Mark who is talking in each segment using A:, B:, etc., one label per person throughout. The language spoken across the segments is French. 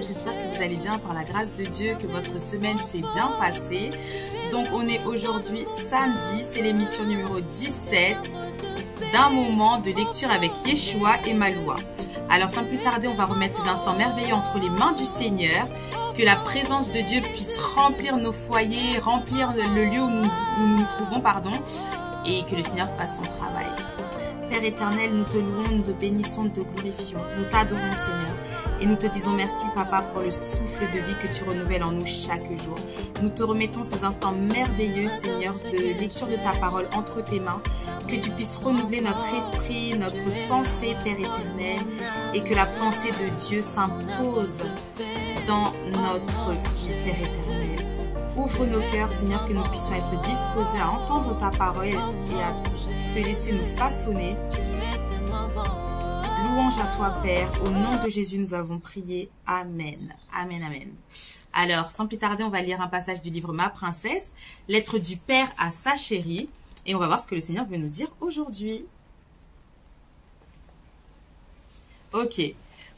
A: J'espère que vous allez bien par la grâce de Dieu, que votre semaine s'est bien passée. Donc on est aujourd'hui samedi, c'est l'émission numéro 17 d'un moment de lecture avec Yeshua et Maloua. Alors sans plus tarder, on va remettre ces instants merveilleux entre les mains du Seigneur, que la présence de Dieu puisse remplir nos foyers, remplir le lieu où nous nous trouvons, et que le Seigneur fasse son travail. Père éternel, nous te louons, nous te bénissons, nous te glorifions, nous t'adorons Seigneur et nous te disons merci Papa pour le souffle de vie que tu renouvelles en nous chaque jour. Nous te remettons ces instants merveilleux Seigneur de lecture de ta parole entre tes mains, que tu puisses renouveler notre esprit, notre pensée Père éternel et que la pensée de Dieu s'impose dans notre vie Père éternel. Ouvre nos cœurs, Seigneur, que nous puissions être disposés à entendre ta parole et à te laisser nous façonner. Louange à toi, Père. Au nom de Jésus, nous avons prié. Amen. Amen, amen. Alors, sans plus tarder, on va lire un passage du livre Ma Princesse, lettre du Père à sa chérie. Et on va voir ce que le Seigneur veut nous dire aujourd'hui. Ok.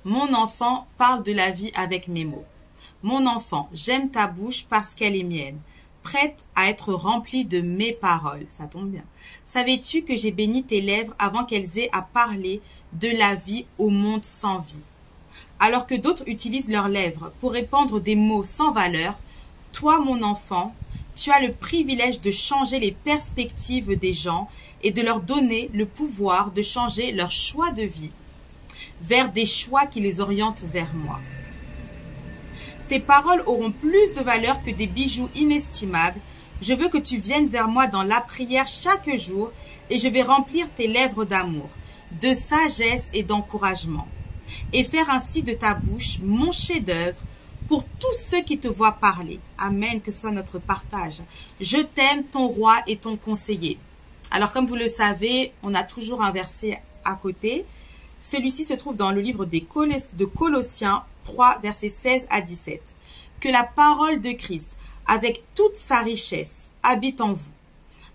A: Mon enfant, parle de la vie avec mes mots. Mon enfant, j'aime ta bouche parce qu'elle est mienne, prête à être remplie de mes paroles. Ça tombe bien. Savais-tu que j'ai béni tes lèvres avant qu'elles aient à parler de la vie au monde sans vie? Alors que d'autres utilisent leurs lèvres pour répandre des mots sans valeur, toi, mon enfant, tu as le privilège de changer les perspectives des gens et de leur donner le pouvoir de changer leur choix de vie vers des choix qui les orientent vers moi. Tes paroles auront plus de valeur que des bijoux inestimables. Je veux que tu viennes vers moi dans la prière chaque jour et je vais remplir tes lèvres d'amour, de sagesse et d'encouragement. Et faire ainsi de ta bouche mon chef-d'œuvre pour tous ceux qui te voient parler. Amen, que ce soit notre partage. Je t'aime, ton roi et ton conseiller. Alors comme vous le savez, on a toujours un verset à côté. Celui-ci se trouve dans le livre de Colossiens 3, versets 16 à 17. Que la parole de Christ, avec toute sa richesse, habite en vous.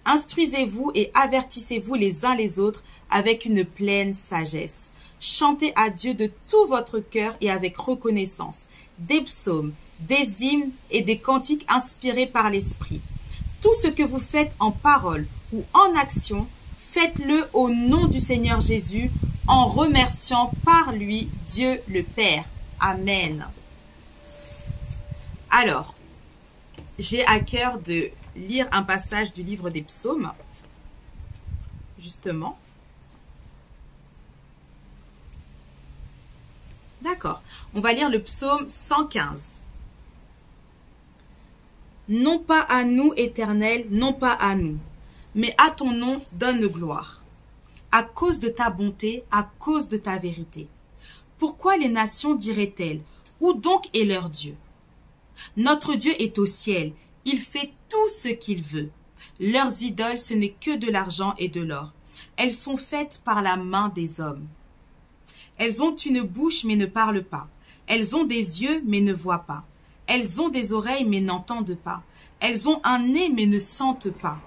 A: Instruisez-vous et avertissez-vous les uns les autres avec une pleine sagesse. Chantez à Dieu de tout votre cœur et avec reconnaissance, des psaumes, des hymnes et des cantiques inspirés par l'Esprit. Tout ce que vous faites en parole ou en action, faites-le au nom du Seigneur Jésus, en remerciant par lui Dieu le Père. Amen. Alors, j'ai à cœur de lire un passage du livre des psaumes, justement. D'accord, on va lire le psaume 115. Non pas à nous, Éternel, non pas à nous, mais à ton nom donne gloire, à cause de ta bonté, à cause de ta vérité. Pourquoi les nations diraient-elles, où donc est leur Dieu? Notre Dieu est au ciel, il fait tout ce qu'il veut. Leurs idoles, ce n'est que de l'argent et de l'or. Elles sont faites par la main des hommes. Elles ont une bouche mais ne parlent pas. Elles ont des yeux mais ne voient pas. Elles ont des oreilles mais n'entendent pas. Elles ont un nez mais ne sentent pas.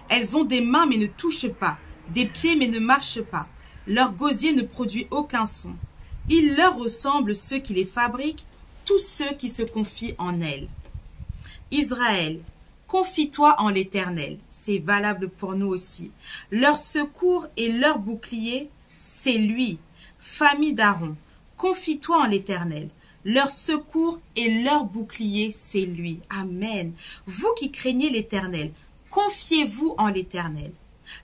A: Elles ont des mains mais ne touchent pas. Des pieds mais ne marchent pas. Leur gosier ne produit aucun son. Il leur ressemble ceux qui les fabriquent, tous ceux qui se confient en elles. Israël, confie-toi en l'Éternel, c'est valable pour nous aussi. Leur secours et leur bouclier, c'est lui. Famille d'Aaron, confie-toi en l'Éternel. Leur secours et leur bouclier, c'est lui. Amen. Vous qui craignez l'Éternel, confiez-vous en l'Éternel.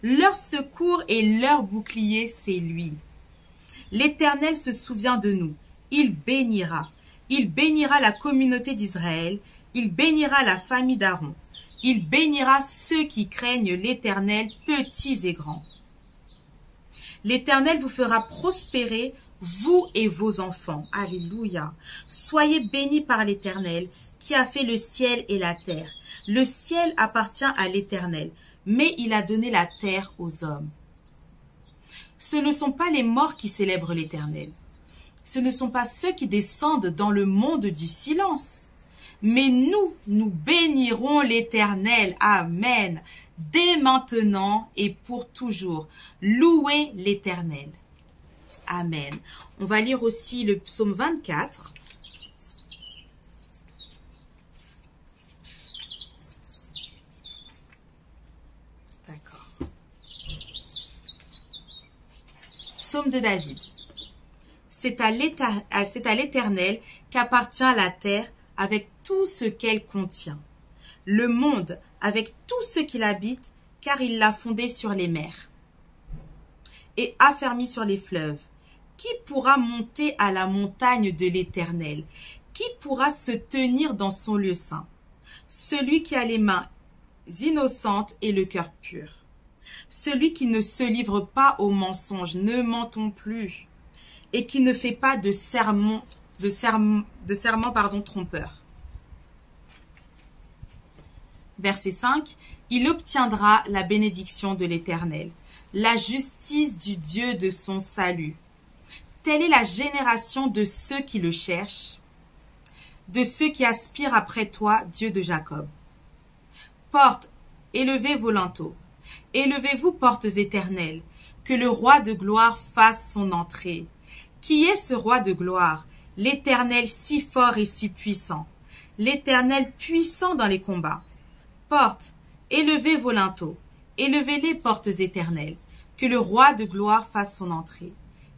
A: Leur secours et leur bouclier, c'est lui. L'Éternel se souvient de nous. Il bénira. Il bénira la communauté d'Israël. Il bénira la famille d'Aaron. Il bénira ceux qui craignent l'Éternel, petits et grands. L'Éternel vous fera prospérer, vous et vos enfants. Alléluia. Soyez bénis par l'Éternel, qui a fait le ciel et la terre. Le ciel appartient à l'Éternel, mais il a donné la terre aux hommes. Ce ne sont pas les morts qui célèbrent l'Éternel. Ce ne sont pas ceux qui descendent dans le monde du silence. Mais nous bénirons l'Éternel. Amen. Dès maintenant et pour toujours. Louez l'Éternel. Amen. On va lire aussi le psaume 24. psaume de David. C'est à l'Éternel qu'appartient la terre avec tout ce qu'elle contient, le monde avec tout ce qu'il habite, car il l'a fondé sur les mers et affermi sur les fleuves. Qui pourra monter à la montagne de l'Éternel? Qui pourra se tenir dans son lieu saint? Celui qui a les mains innocentes et le cœur pur. Celui qui ne se livre pas au mensonge, ne mentons plus, et qui ne fait pas de serment trompeur. Verset 5. Il obtiendra la bénédiction de l'Éternel, la justice du Dieu de son salut. Telle est la génération de ceux qui le cherchent, de ceux qui aspirent après toi, Dieu de Jacob. Portes, élevez vos linteaux, élevez-vous portes éternelles, que le roi de gloire fasse son entrée. Qui est ce roi de gloire? L'Éternel si fort et si puissant, l'Éternel puissant dans les combats. Portes, élevez vos linteaux, élevez les portes éternelles, que le roi de gloire fasse son entrée.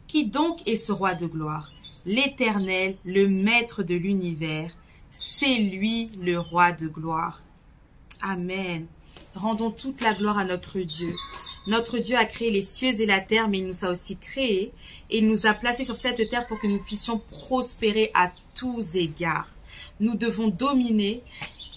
A: Qui donc est ce roi de gloire? L'Éternel, le maître de l'univers, c'est lui le roi de gloire. Amen. Rendons toute la gloire à notre Dieu. Notre Dieu a créé les cieux et la terre, mais il nous a aussi créés et il nous a placés sur cette terre pour que nous puissions prospérer à tous égards. Nous devons dominer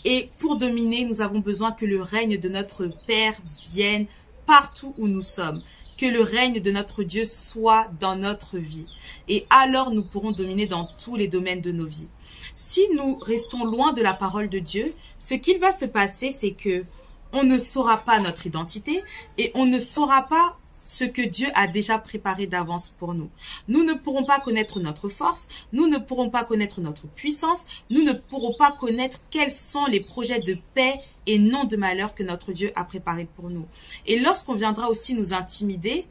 A: et pour dominer, nous avons besoin que le règne de notre Père vienne partout où nous sommes. Que le règne de notre Dieu soit dans notre vie. Et alors nous pourrons dominer dans tous les domaines de nos vies. Si nous restons loin de la parole de Dieu, ce qu'il va se passer, c'est que on ne saura pas notre identité et on ne saura pas ce que Dieu a déjà préparé d'avance pour nous. Nous ne pourrons pas connaître notre force, nous ne pourrons pas connaître notre puissance, nous ne pourrons pas connaître quels sont les projets de paix et non de malheur que notre Dieu a préparés pour nous. Et lorsqu'on viendra aussi nous intimider,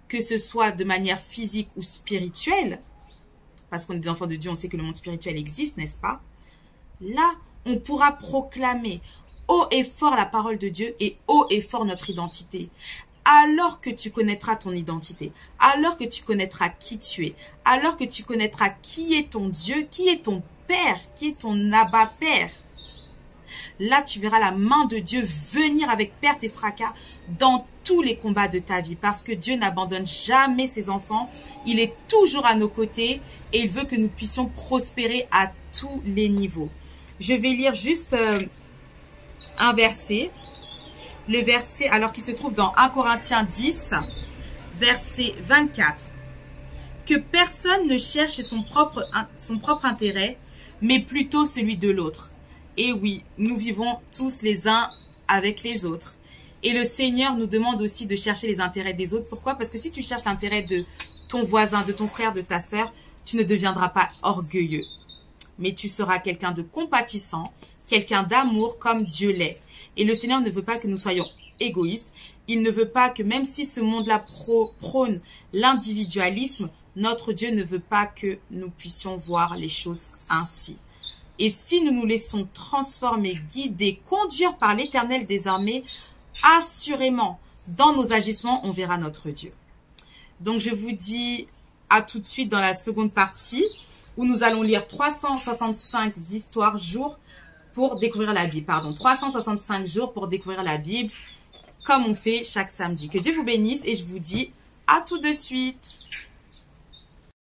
A: que ce soit de manière physique ou spirituelle, parce qu'on est des enfants de Dieu, on sait que le monde spirituel existe, n'est-ce pas? Là, on pourra proclamer haut et fort la parole de Dieu et haut et fort notre identité. Alors que tu connaîtras ton identité, alors que tu connaîtras qui tu es, alors que tu connaîtras qui est ton Dieu, qui est ton Père, qui est ton Abba Père, là tu verras la main de Dieu venir avec perte et fracas dans tous les combats de ta vie, parce que Dieu n'abandonne jamais ses enfants, il est toujours à nos côtés et il veut que nous puissions prospérer à tous les niveaux. Je vais lire juste un verset. Le verset, alors qui se trouve dans 1 Corinthiens 10, verset 24. Que personne ne cherche son propre intérêt, mais plutôt celui de l'autre. Et oui, nous vivons tous les uns avec les autres. Et le Seigneur nous demande aussi de chercher les intérêts des autres. Pourquoi? Parce que si tu cherches l'intérêt de ton voisin, de ton frère, de ta sœur, tu ne deviendras pas orgueilleux. Mais tu seras quelqu'un de compatissant, quelqu'un d'amour comme Dieu l'est. Et le Seigneur ne veut pas que nous soyons égoïstes. Il ne veut pas que même si ce monde-là prône l'individualisme, notre Dieu ne veut pas que nous puissions voir les choses ainsi. Et si nous nous laissons transformer, guider, conduire par l'Éternel des armées, assurément, dans nos agissements, on verra notre Dieu. Donc je vous dis à tout de suite dans la seconde partie où nous allons lire 365 histoires jours pour découvrir la Bible. 365 jours pour découvrir la Bible, comme on fait chaque samedi. Que Dieu vous bénisse et je vous dis à tout de suite.